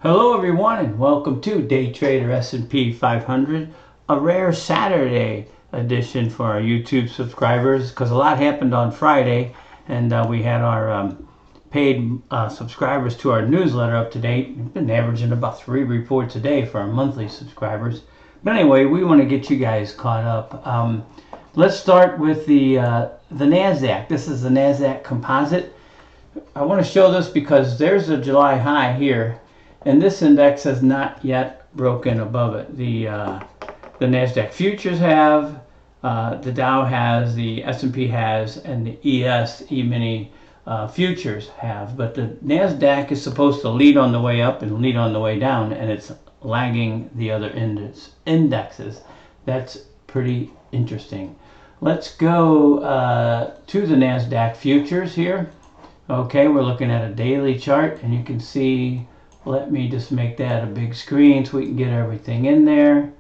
Hello everyone and welcome to Day Trader S&P 500, a rare Saturday edition for our YouTube subscribers because a lot happened on Friday and we had our paid subscribers to our newsletter up to date. We've been averaging about 3 reports a day for our monthly subscribers. But anyway, we want to get you guys caught up. Let's start with the NASDAQ. This is the NASDAQ composite. I want to show this because there's a July high here. And this index has not yet broken above it. The NASDAQ futures have, the Dow has, the S&P has, and the E-mini futures have. But the NASDAQ is supposed to lead on the way up and lead on the way down, and it's lagging the other indexes. That's pretty interesting. Let's go to the NASDAQ futures here. Okay, we're looking at a daily chart, and you can see. Let me just make that a big screen so we can get everything in there.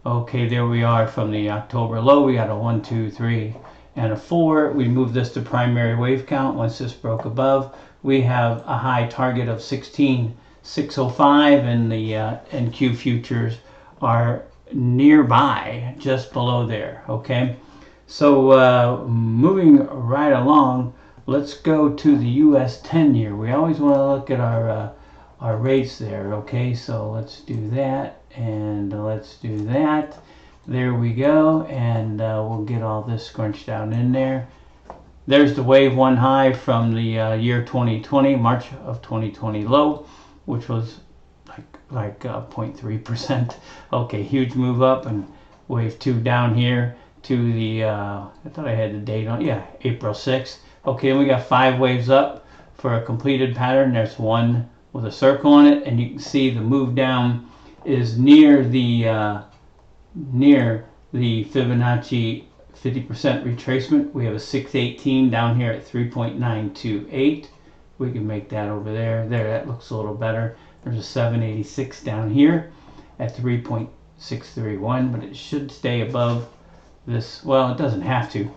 Okay, there we are from the October low. We got a 1, 2, 3, and a 4. We move this to primary wave count. Once this broke above, we have a high target of 16,605, and the NQ futures are nearby, just below there. Okay, so moving right along, let's go to the US 10-year. We always want to look at our rates there. Okay, so let's do that, and let's do that. There we go, and we'll get all this scrunched out in there. There's the wave 1 high from the year 2020, March of 2020 low, which was like 0.3%. Okay, huge move up, and wave 2 down here to the I thought I had the date on, yeah, April 6th. Okay, and we got 5 waves up for a completed pattern. There's one with a circle on it, and you can see the move down is near the Fibonacci 50% retracement. We have a 618 down here at 3.928. We can make that over there. There, that looks a little better. There's a 786 down here at 3.631, but it should stay above this. Well, it doesn't have to.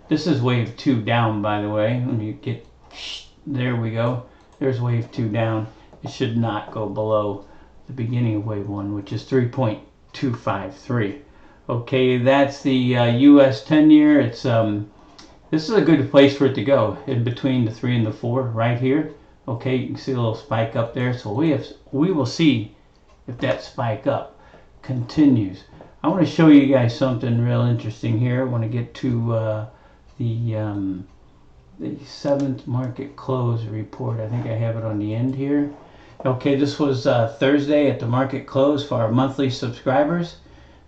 This is wave 2 down, by the way. Let me get, there we go. There's wave 2 down. It should not go below the beginning of wave 1, which is 3.253. Okay, that's the US 10-year. It's this is a good place for it to go, in between the 3 and the 4, right here. Okay, you can see a little spike up there. So we will see if that spike up continues. I want to show you guys something real interesting here. I want to get to the 7th market close report. I think I have it on the end here. Okay, this was Thursday at the market close for our monthly subscribers.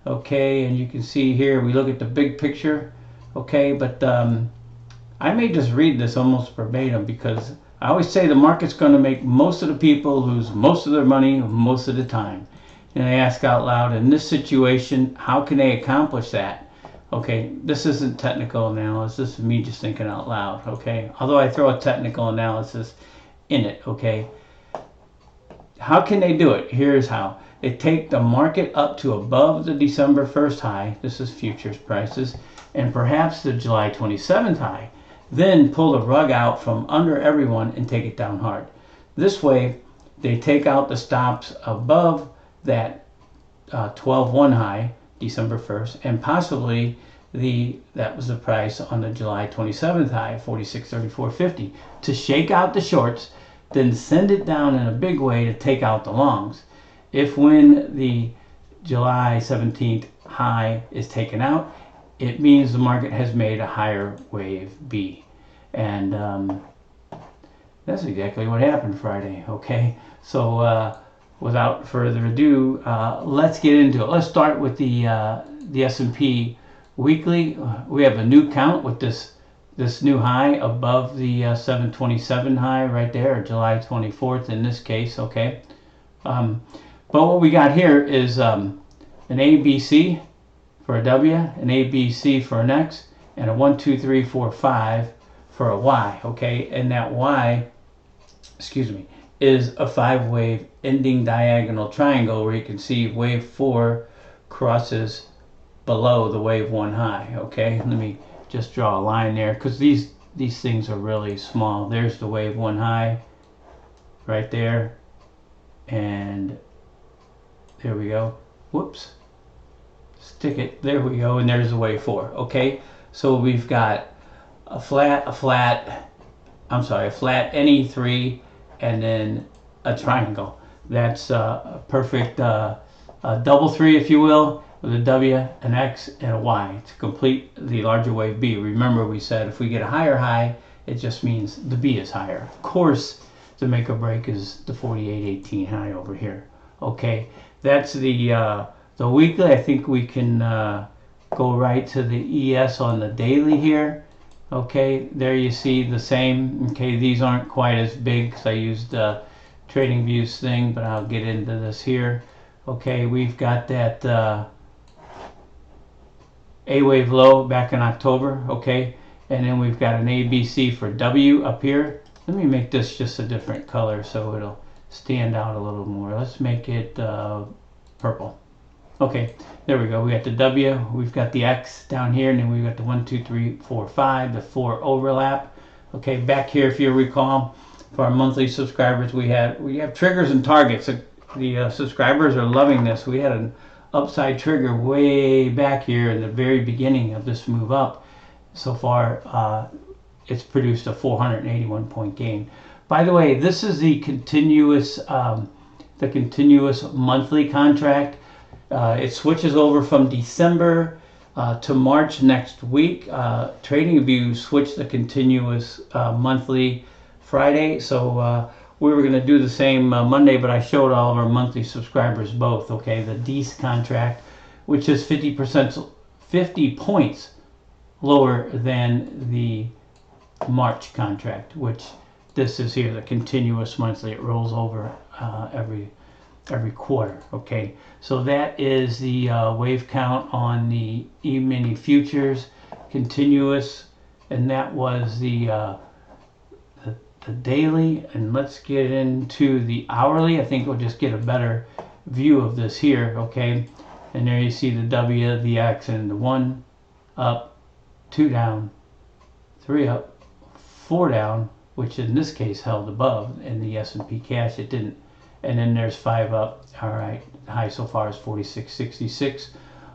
Okay, and you can see here we look at the big picture. Okay, but I may just read this almost verbatim because I always say the market's going to make most of the people lose most of their money most of the time. And I ask out loud, in this situation, how can they accomplish that? Okay, this isn't technical analysis. This is me just thinking out loud, okay? Although I throw a technical analysis in it, okay? How can they do it? Here's how. They take the market up to above the December 1st high. This is futures prices. And perhaps the July 27th high. Then pull the rug out from under everyone and take it down hard. This way, they take out the stops above that 12-1 high, December 1st, and possibly that was the price on the July 27th high, 46.3450, to shake out the shorts, then send it down in a big way to take out the longs. If when the July 17th high is taken out, it means the market has made a higher wave B. And that's exactly what happened Friday, okay? So without further ado, let's get into it. Let's start with the S&P weekly. We have a new count with this new high above the 727 high right there, or July 24th in this case, okay? But what we got here is an ABC for a W, an ABC for an X, and a 1, 2, 3, 4, 5 for a Y, okay? And that Y, excuse me, is a 5-wave ending diagonal triangle where you can see wave 4 crosses below the wave 1 high. Okay, let me just draw a line there because these things are really small. There's the wave 1 high right there, and there we go. Whoops. Stick it. There we go. And there's the wave 4. Okay. So we've got a flat NE3, and then a triangle. That's a perfect a double 3, if you will, with a W, an X, and a Y to complete the larger wave B. Remember, we said if we get a higher high, it just means the B is higher. Of course, the make or break is the 48.18 high over here. Okay, that's the weekly. I think we can go right to the ES on the daily here. Okay, there you see the same. Okay, these aren't quite as big because I used the Trading Views thing, but I'll get into this here. Okay, we've got that A wave low back in October. Okay, and then we've got an ABC for W up here. Let me make this just a different color so it'll stand out a little more. Let's make it purple. Okay, there we go. We got the W, we've got the X down here, and then we've got the 1, 2, 3, 4, 5, the 4 overlap. Okay, back here, if you recall, for our monthly subscribers, we have triggers and targets. The subscribers are loving this. We had an upside trigger way back here in the very beginning of this move up. So far, it's produced a 481 point gain. By the way, this is the continuous monthly contract. It switches over from December to March next week. TradingView switched the continuous monthly Friday, so we were going to do the same Monday, but I showed all of our monthly subscribers both. Okay, the DECE contract, which is 50 points lower than the March contract, which this is here, the continuous monthly. It rolls over every quarter. Okay, so that is the wave count on the E-mini futures continuous, and that was the daily. And let's get into the hourly. I think we'll just get a better view of this here. Okay, and there you see the W, the X, and the 1 up, 2 down, 3 up, 4 down, which in this case held above. In the S&P cash it didn't. And then there's 5 up. All right, the high so far is 46.66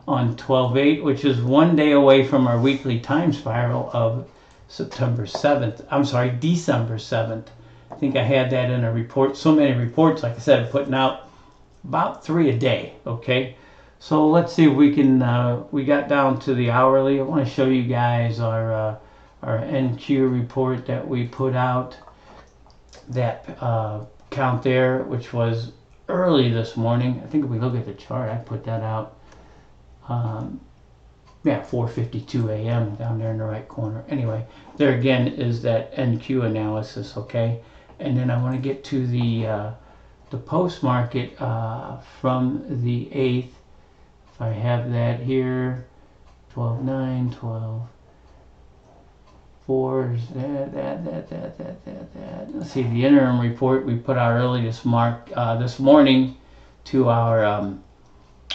on 12/8, which is 1 day away from our weekly time spiral of December 7th. I think I had that in a report. So many reports, like I said, I'm putting out about 3 a day. Okay, so let's see if we can. We got down to the hourly. I want to show you guys our NQ report that we put out. That count there, which was early this morning. I think if we look at the chart, I put that out. 4:52 a.m. down there in the right corner. Anyway, there again is that NQ analysis. Okay, and then I want to get to the post market from the 8th. If I have that here, 12/9, 12/4. Let's see, the interim report we put out early this morning to our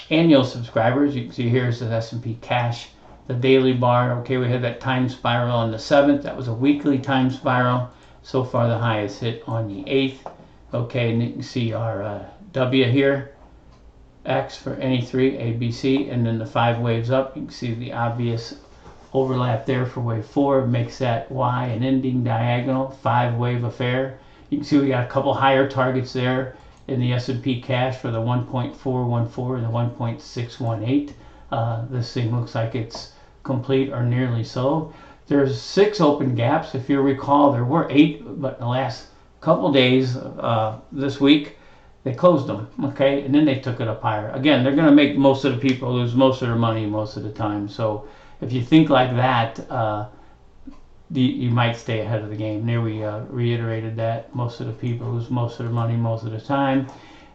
annual subscribers. You can see here's the S&P cash, the daily bar. Okay, we had that time spiral on the 7th. That was a weekly time spiral. So far the high is hit on the 8th. Okay, and you can see our W here, X for NE3, ABC, and then the 5 waves up. You can see the obvious overlap there for wave 4. Makes that Y an ending diagonal 5 wave affair. You can see we got a couple higher targets there in the S&P cash for the 1.414 and the 1.618. This thing looks like it's complete or nearly so. There's 6 open gaps. If you recall, there were 8, but in the last couple days this week they closed them. Okay, and then they took it up higher. Again, they're going to make most of the people lose most of their money most of the time. So if you think like that, you might stay ahead of the game. There we reiterated that most of the people lose most of their money most of the time.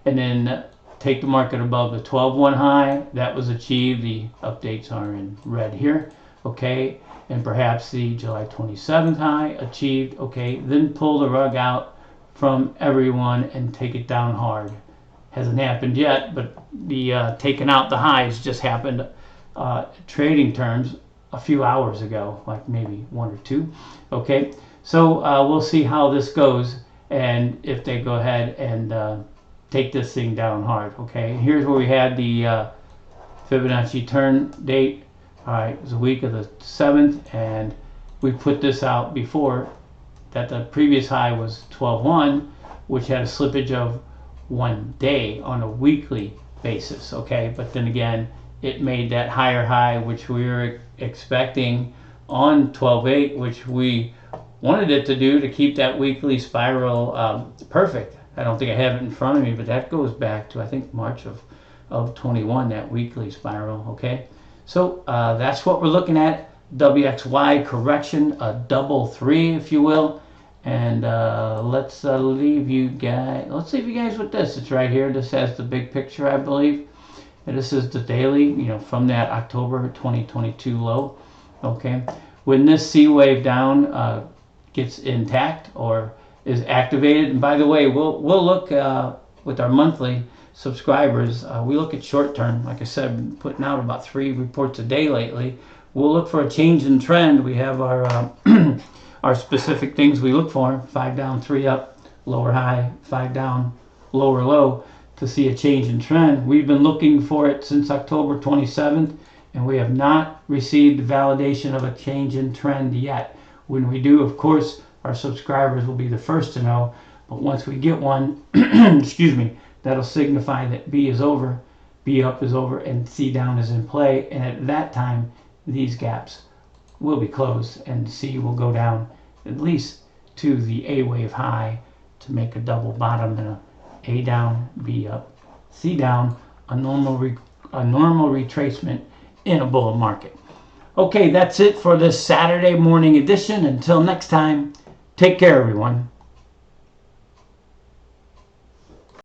And then take the market above the 12/1 high. That was achieved. The updates are in red here. Okay, and perhaps the July 27th high achieved. Okay, then pull the rug out from everyone and take it down hard. Hasn't happened yet, but the taking out the highs just happened trading terms a few hours ago, like maybe 1 or 2. Okay, so we'll see how this goes, and if they go ahead and take this thing down hard. Okay, here's where we had the Fibonacci turn date. All right, it was the week of the 7th, and we put this out before that. The previous high was 12.1, which had a slippage of 1 day on a weekly basis. Okay, but then again, it made that higher high, which we were expecting on 12.8, which we wanted it to do to keep that weekly spiral perfect. I don't think I have it in front of me, but that goes back to, I think, March of 21, that weekly spiral. Okay, so that's what we're looking at. WXY correction, a double 3, if you will. And let's leave you guys. Let's leave you guys with this. It's right here. This has the big picture, I believe. And this is the daily, you know, from that October 2022 low. Okay, when this C wave down gets intact or is activated, and by the way, we'll look with our monthly subscribers. We look at short term. Like I said, I've been putting out about 3 reports a day lately. We'll look for a change in trend. We have our our specific things we look for: 5 down, 3 up, lower high, 5 down, lower low, to see a change in trend. We've been looking for it since October 27th, and we have not received validation of a change in trend yet. When we do, of course, our subscribers will be the first to know. But once we get one, excuse me, that'll signify that B is over, B up is over, and C down is in play. And at that time, these gaps will be closed, and C will go down at least to the A wave high to make a double bottom and A down, B up, C down, a normal retracement in a bull market. Okay, that's it for this Saturday morning edition. Until next time, take care, everyone.